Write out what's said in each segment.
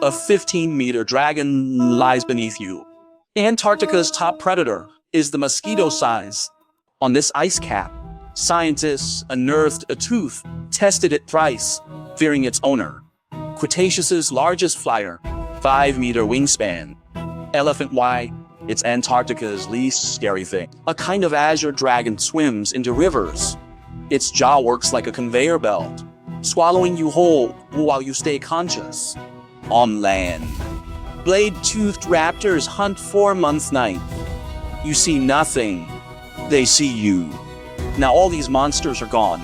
A 15-meter dragon lies beneath you. Antarctica's top predator is the mosquito size. On this ice cap, scientists unearthed a tooth, tested it thrice, fearing its owner. Cretaceous's largest flyer, 5-meter wingspan. Elephant why? It's Antarctica's least scary thing. A kind of azure dragon swims into rivers. Its jaw works like a conveyor belt, swallowing you whole while you stay conscious. On land, blade-toothed raptors hunt 4 months night. You see nothing. They see you. Now all these monsters are gone.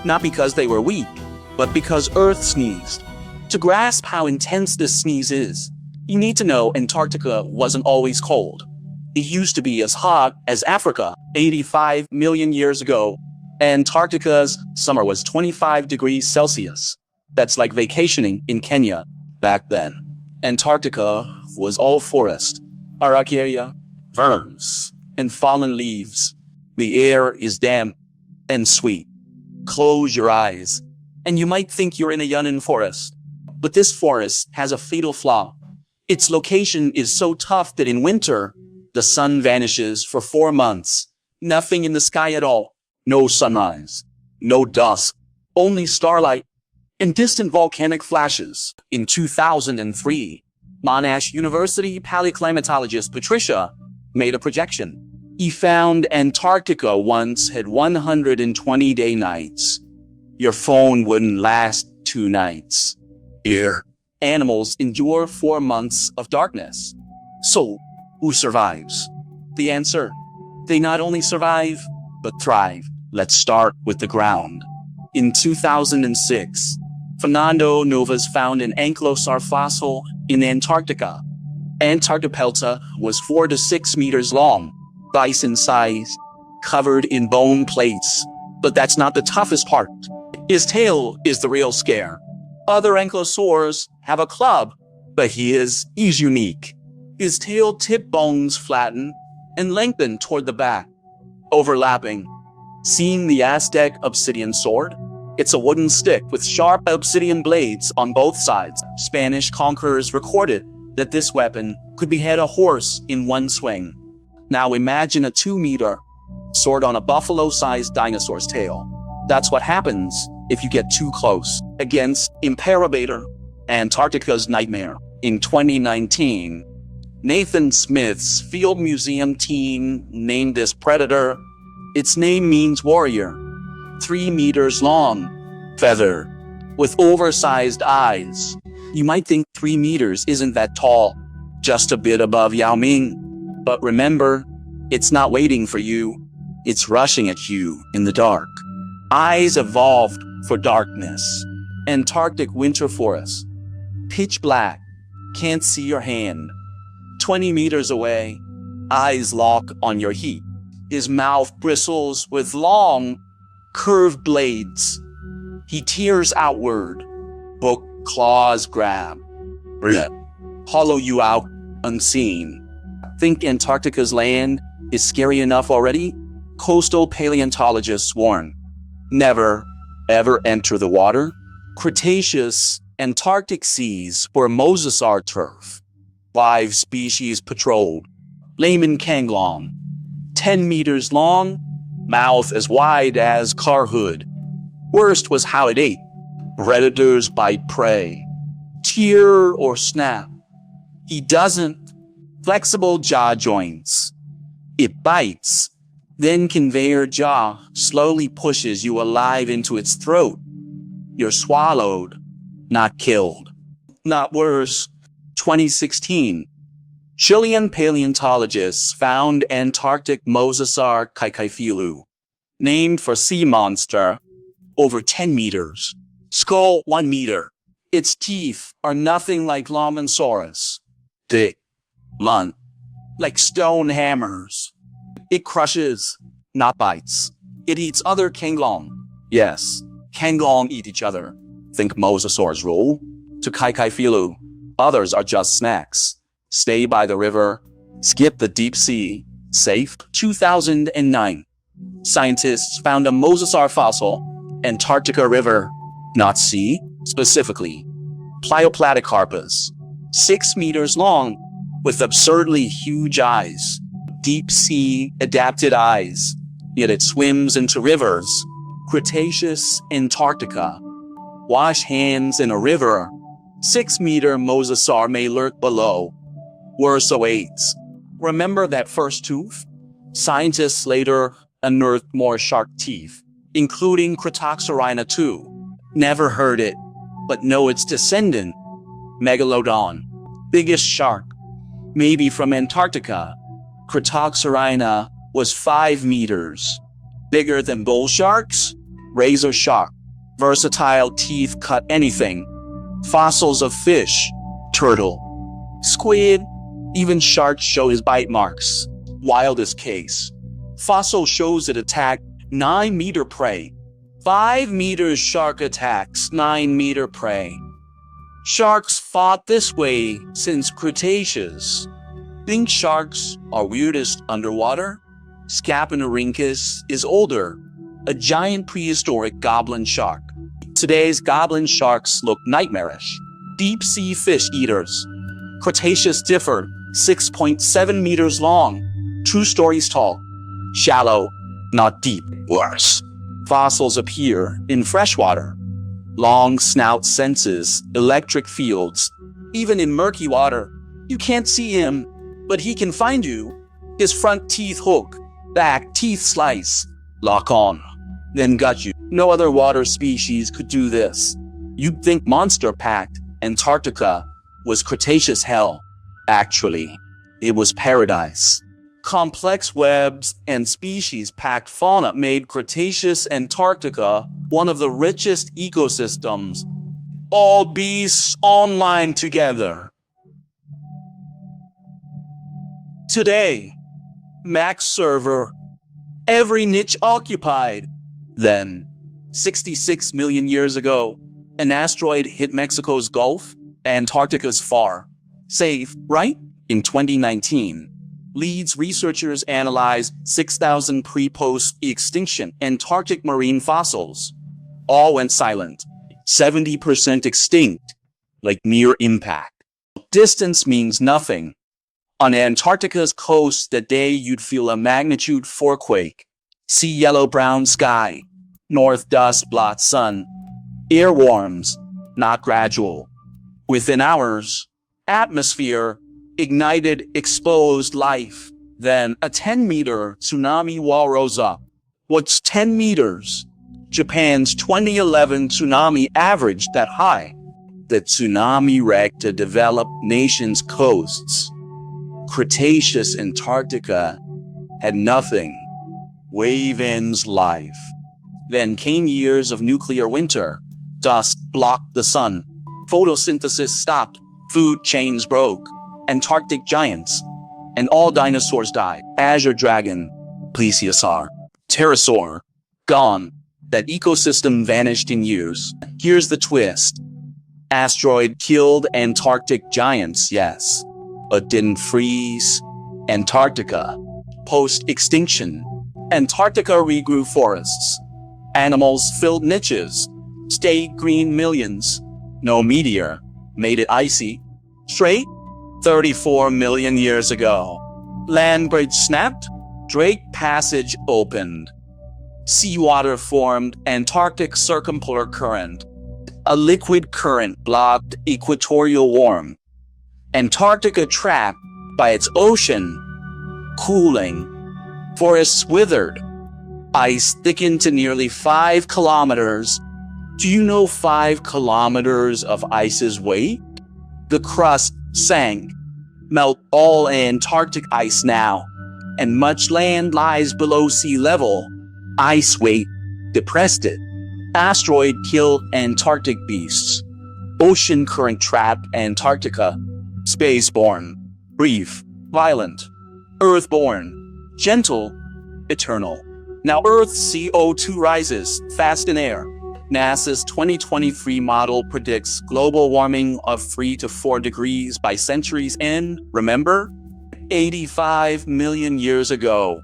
Not because they were weak, but because Earth sneezed. To grasp how intense this sneeze is, you need to know Antarctica wasn't always cold. It used to be as hot as Africa 85 million years ago. Antarctica's summer was 25 degrees Celsius. That's like vacationing in Kenya back then. Antarctica was all forest, araucaria, ferns, and fallen leaves. The air is damp and sweet. Close your eyes, and you might think you're in a Yunnan forest. But this forest has a fatal flaw. Its location is so tough that in winter, the sun vanishes for 4 months. Nothing in the sky at all. No sunrise, no dusk, only starlight and distant volcanic flashes. In 2003, Monash University paleoclimatologist Patricia made a projection. He found Antarctica once had 120 day nights. Your phone wouldn't last 2 nights. Here, animals endure 4 months of darkness. So, who survives? The answer: they not only survive, but thrive. Let's start with the ground. In 2006, Fernando Novas found an ankylosaur fossil in Antarctica. Antarctopelta was 4 to 6 meters long, bison-sized, covered in bone plates. But that's not the toughest part. His tail is the real scare. Other ankylosaurs have a club, but he's unique. His tail tip bones flatten and lengthen toward the back, overlapping. Seen the Aztec obsidian sword? It's a wooden stick with sharp obsidian blades on both sides. Spanish conquerors recorded that this weapon could behead a horse in one swing. Now imagine a 2-meter sword on a buffalo-sized dinosaur's tail. That's what happens if you get too close. Against Imperator, Antarctica's nightmare. In 2019, Nathan Smith's Field Museum team named this predator. Its name means warrior. 3 meters long, feathered, with oversized eyes. You might think 3 meters isn't that tall, just a bit above Yao Ming. But remember, it's not waiting for you. It's rushing at you in the dark. Eyes evolved for darkness. Antarctic winter forest. Pitch black. Can't see your hand. 20 meters away. Eyes lock on your heat. His mouth bristles with long, curved blades. He tears outward. Book claws grab. Hollow you out unseen. Think Antarctica's land is scary enough already? Coastal paleontologists warn. Never, ever enter the water. Cretaceous Antarctic seas were mosasaur turf. 5 species patrolled. Layman Kanglong. 10 meters long, mouth as wide as car hood. Worst was how it ate. Predators bite prey. Tear or snap. He doesn't. Flexible jaw joints. It bites. Then conveyor jaw slowly pushes you alive into its throat. You're swallowed, not killed. Not worse. 2016. Chilean paleontologists found Antarctic mosasaur Kaikaifilu, named for sea monster, over 10 meters. Skull 1 meter. Its teeth are nothing like Lomonsaurus. Thick, blunt, like stone hammers. It crushes, not bites. It eats other kanglong. Yes, kanglong eat each other. Think mosasaurs rule? To Kaikaifilu, others are just snacks. Stay by the river. Skip the deep sea. Safe. 2009. Scientists found a mosasaur fossil. Antarctica River. Not sea. Specifically, Plioplatycarpus. 6 meters long, with absurdly huge eyes. Deep sea adapted eyes, yet it swims into rivers. Cretaceous Antarctica. Wash hands in a river. 6-meter mosasaur may lurk below. Worse awaits. Remember that first tooth? Scientists later unearthed more shark teeth, including Cretoxorina too. Never heard it, but know its descendant, Megalodon. Biggest shark, maybe from Antarctica. Cretoxorina was 5 meters. Bigger than bull sharks? Razor shark. Versatile teeth cut anything. Fossils of fish, turtle, squid, even sharks show his bite marks. Wildest case. Fossil shows it attacked 9-meter prey. 5 meters shark attacks 9-meter prey. Sharks fought this way since Cretaceous. Think sharks are weirdest underwater? Scapanorhynchus is older, a giant prehistoric goblin shark. Today's goblin sharks look nightmarish. Deep-sea fish eaters. Cretaceous differed, 6.7 meters long, 2 stories tall. Shallow, not deep, worse. Fossils appear in freshwater. Long snout senses, electric fields. Even in murky water, you can't see him, but he can find you. His front teeth hook, back teeth slice, lock on, then gut you. No other water species could do this. You'd think monster-packed Antarctica was Cretaceous hell. Actually, it was paradise. Complex webs and species-packed fauna made Cretaceous Antarctica one of the richest ecosystems. All beasts online together. Today, max server, every niche occupied. Then, 66 million years ago, an asteroid hit Mexico's Gulf. Antarctica's far. Safe, right? In 2019, Leeds researchers analyzed 6,000 pre-post-extinction Antarctic marine fossils. All went silent. 70% extinct, like near impact. Distance means nothing. On Antarctica's coast, that day you'd feel a magnitude 4 quake. See yellow-brown sky. North dust blot sun. Air warms, not gradual. Within hours, atmosphere ignited exposed life. Then a 10-meter tsunami wall rose up. What's 10 meters? Japan's 2011 tsunami averaged that high. The tsunami wrecked a developed nation's coasts. Cretaceous Antarctica had nothing. Wave ends life. Then came years of nuclear winter. Dust blocked the sun. Photosynthesis stopped. Food chains broke. Antarctic giants. And all dinosaurs died. Azure dragon, plesiosaur, pterosaur, gone. That ecosystem vanished in years. Here's the twist. Asteroid killed Antarctic giants, yes, but didn't freeze Antarctica. Post-extinction, Antarctica regrew forests. Animals filled niches. Stayed green millions. No meteor made it icy. Straight 34 million years ago. Land bridge snapped. Drake Passage opened. Seawater formed Antarctic circumpolar current. A liquid current blocked equatorial warmth. Antarctica trapped by its ocean. Cooling. Forests withered. Ice thickened to nearly 5 kilometers. Do you know 5 kilometers of ice's weight? The crust sank. Melt all Antarctic ice now. And much land lies below sea level. Ice weight depressed it. Asteroid killed Antarctic beasts. Ocean current trapped Antarctica. Spaceborne, brief, violent. Earthborne, gentle, eternal. Now Earth's CO2 rises fast in air. NASA's 2023 model predicts global warming of 3 to 4 degrees by century's end. Remember? 85 million years ago.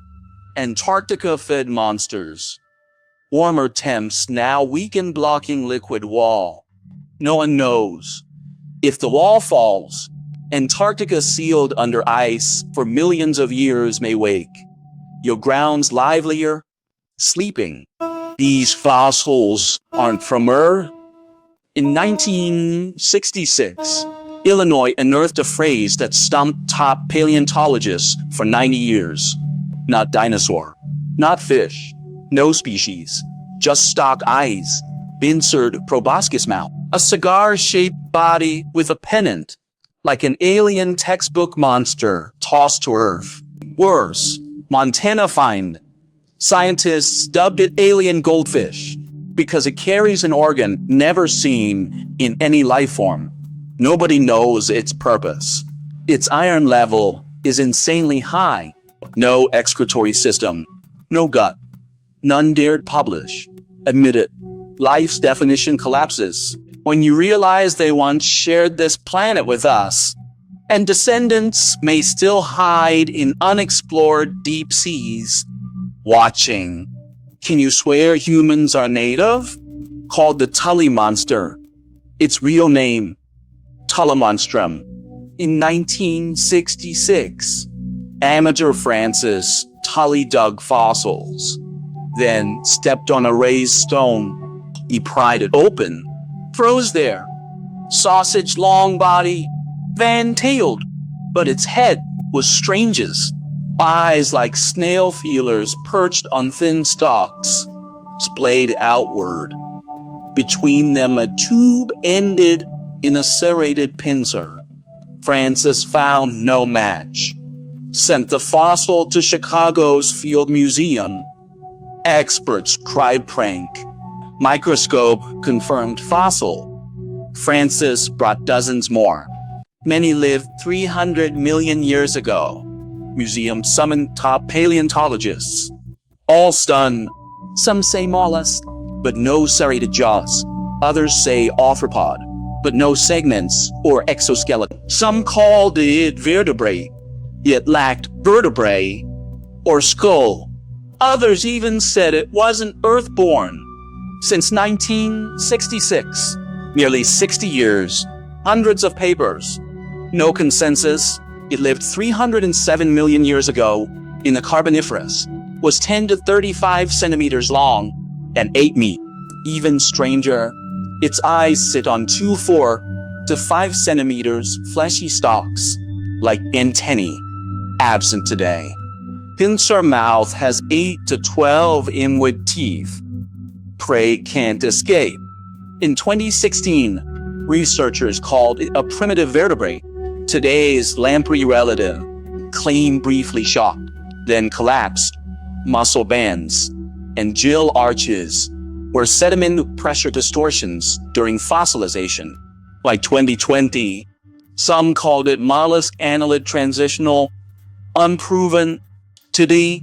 Antarctica fed monsters. Warmer temps now weaken blocking liquid wall. No one knows. If the wall falls, Antarctica sealed under ice for millions of years may wake. Your ground's livelier, sleeping. These fossils aren't from Earth. In 1966, Illinois unearthed a phrase that stumped top paleontologists for 90 years. Not dinosaur, not fish, no species, just stock eyes, Binsard proboscis mouth, a cigar-shaped body with a pennant, like an alien textbook monster tossed to Earth. Worse, Montana find. Scientists dubbed it alien goldfish because it carries an organ never seen in any life form. Nobody knows its purpose. Its iron level is insanely high. No excretory system, no gut. None dared publish. Admit it, life's definition collapses when you realize they once shared this planet with us, and descendants may still hide in unexplored deep seas, watching. Can you swear humans are native? Called the Tully monster. Its real name, Tullimonstrum. In 1966, amateur Francis Tully dug fossils, then stepped on a raised stone. He pried it open, froze there. Sausage long body, van-tailed, but its head was strangest. Eyes like snail feelers perched on thin stalks, splayed outward. Between them a tube ended in a serrated pincer. Francis found no match. Sent the fossil to Chicago's Field Museum. Experts cried prank. Microscope confirmed fossil. Francis brought dozens more. Many lived 300 million years ago. Museum summoned top paleontologists. All stunned. Some say mollusk, but no serrated jaws. Others say arthropod, but no segments or exoskeleton. Some called it vertebrate, yet lacked vertebrae or skull. Others even said it wasn't earthborn. Since 1966, nearly 60 years, hundreds of papers, no consensus. It lived 307 million years ago in the Carboniferous, was 10 to 35 centimeters long, and 8 meters. Even stranger, its eyes sit on 4 to 5 centimeters fleshy stalks, like antennae, absent today. Pincer mouth has 8 to 12 inward teeth. Prey can't escape. In 2016, researchers called it a primitive vertebrate. Today's lamprey relative claimed briefly shocked, then collapsed. Muscle bands and gill arches were sediment pressure distortions during fossilization. By 2020, some called it mollusk annelid transitional, unproven. Today,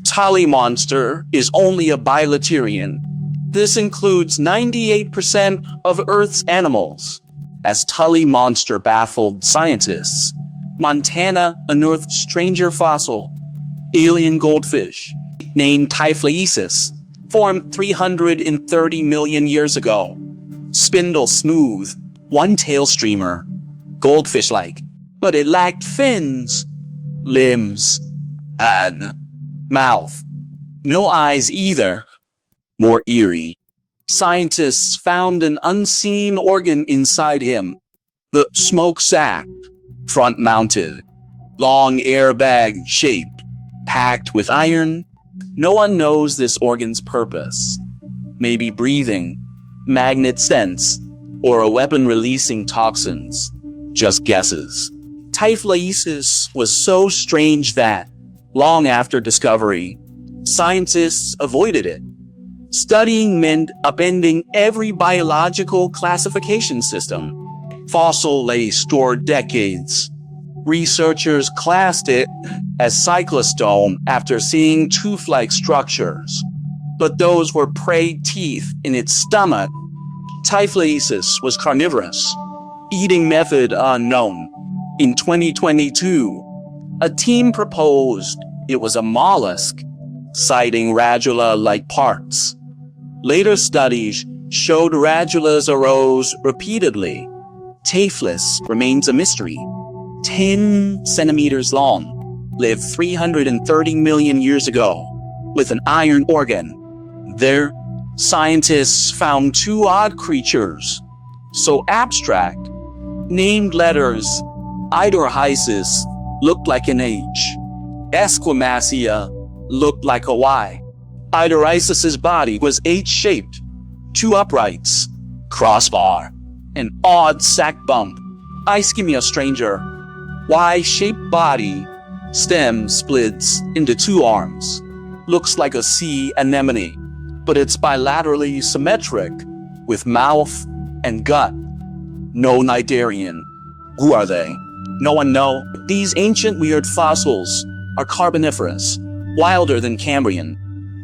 Tully monster is only a bilaterian. This includes 98% of Earth's animals. As Tully monster baffled scientists, Montana unearthed stranger fossil, alien goldfish, named Typhloesis, formed 330 million years ago. Spindle smooth, one tail streamer, goldfish-like, but it lacked fins, limbs, and mouth. No eyes either. More eerie. Scientists found an unseen organ inside him. The smoke sac, front-mounted, long airbag shaped, packed with iron. No one knows this organ's purpose. Maybe breathing, magnet sense, or a weapon releasing toxins. Just guesses. Typhloesis was so strange that, long after discovery, scientists avoided it. Studying meant upending every biological classification system. Fossil lay stored decades. Researchers classed it as cyclostome after seeing tooth-like structures. But those were prey teeth in its stomach. Typhloesis was carnivorous. Eating method unknown. In 2022, a team proposed it was a mollusk, citing radula-like parts. Later studies showed radulas arose repeatedly. Typhloesis remains a mystery. 10 centimeters long, lived 330 million years ago with an iron organ. There, scientists found two odd creatures, so abstract, named letters. Idorhysis looked like an H. Esquimacia looked like a Y. Idorhysis's body was H-shaped, two uprights, crossbar, an odd sac bump. Ischemia stranger, Y-shaped body, stem splits into two arms. Looks like a sea anemone, but it's bilaterally symmetric, with mouth and gut. No Cnidarian. Who are they? No one knows. These ancient weird fossils are Carboniferous, wilder than Cambrian,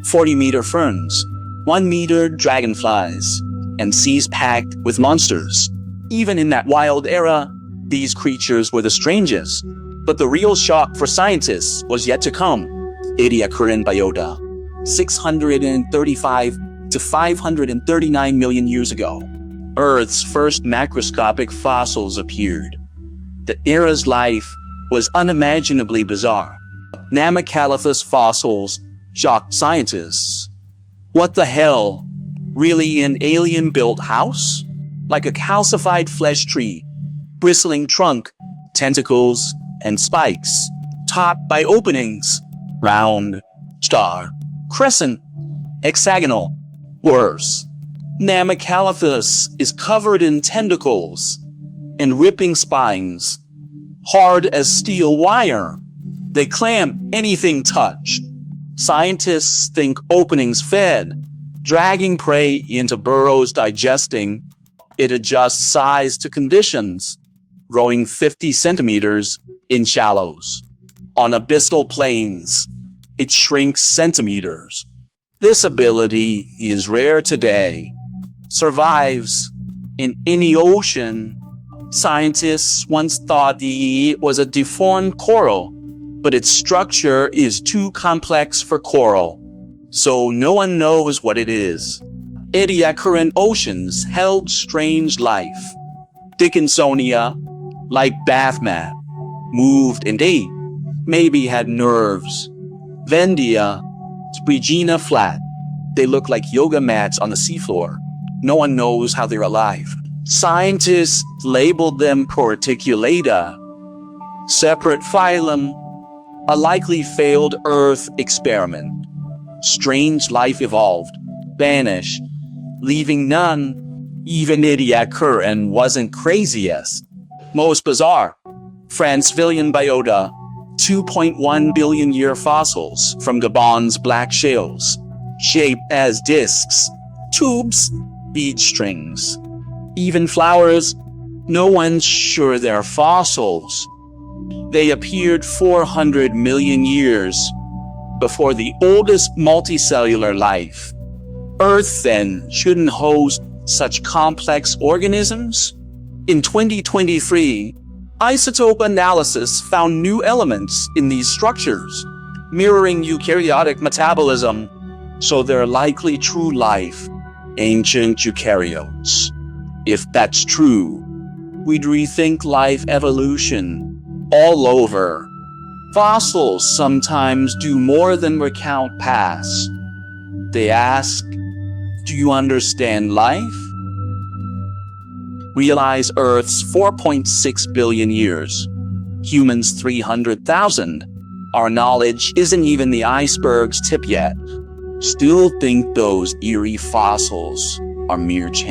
40-meter ferns, 1-meter dragonflies, and seas packed with monsters. Even in that wild era, these creatures were the strangest. But the real shock for scientists was yet to come. Ediacaran biota, 635 to 539 million years ago. Earth's first macroscopic fossils appeared. The era's life was unimaginably bizarre. Namacalithus fossils shocked scientists. What the hell? Really an alien-built house? Like a calcified flesh tree, bristling trunk, tentacles, and spikes, topped by openings, round, star, crescent, hexagonal. Worse, Namacalithus is covered in tentacles and ripping spines, hard as steel wire. They clamp anything touched. Scientists think openings fed, dragging prey into burrows digesting. It adjusts size to conditions, growing 50 centimeters in shallows. On abyssal plains, it shrinks centimeters. This ability is rare today. Survives in any ocean. Scientists once thought it was a deformed coral, but its structure is too complex for coral, so no one knows what it is. Ediacaran oceans held strange life. Dickinsonia, like bath mat, moved and ate, maybe had nerves. Vendia, Sprigina flat. They look like yoga mats on the seafloor. No one knows how they're alive. Scientists labeled them Porticulata. Separate phylum, a likely failed Earth experiment. Strange life evolved, vanished, leaving none. Even Ediacaran wasn't craziest. Most bizarre, Francevillian biota, 2.1 billion year fossils from Gabon's black shales, shaped as discs, tubes, bead strings. Even flowers, no one's sure they're fossils. They appeared 400 million years before the oldest multicellular life. Earth, then, shouldn't host such complex organisms? In 2023, isotope analysis found new elements in these structures, mirroring eukaryotic metabolism, so they're likely true life, ancient eukaryotes. If that's true, we'd rethink life evolution all over. Fossils sometimes do more than recount past. They ask, do you understand life? Realize Earth's 4.6 billion years, humans 300,000. Our knowledge isn't even the iceberg's tip yet. Still think those eerie fossils are mere chance.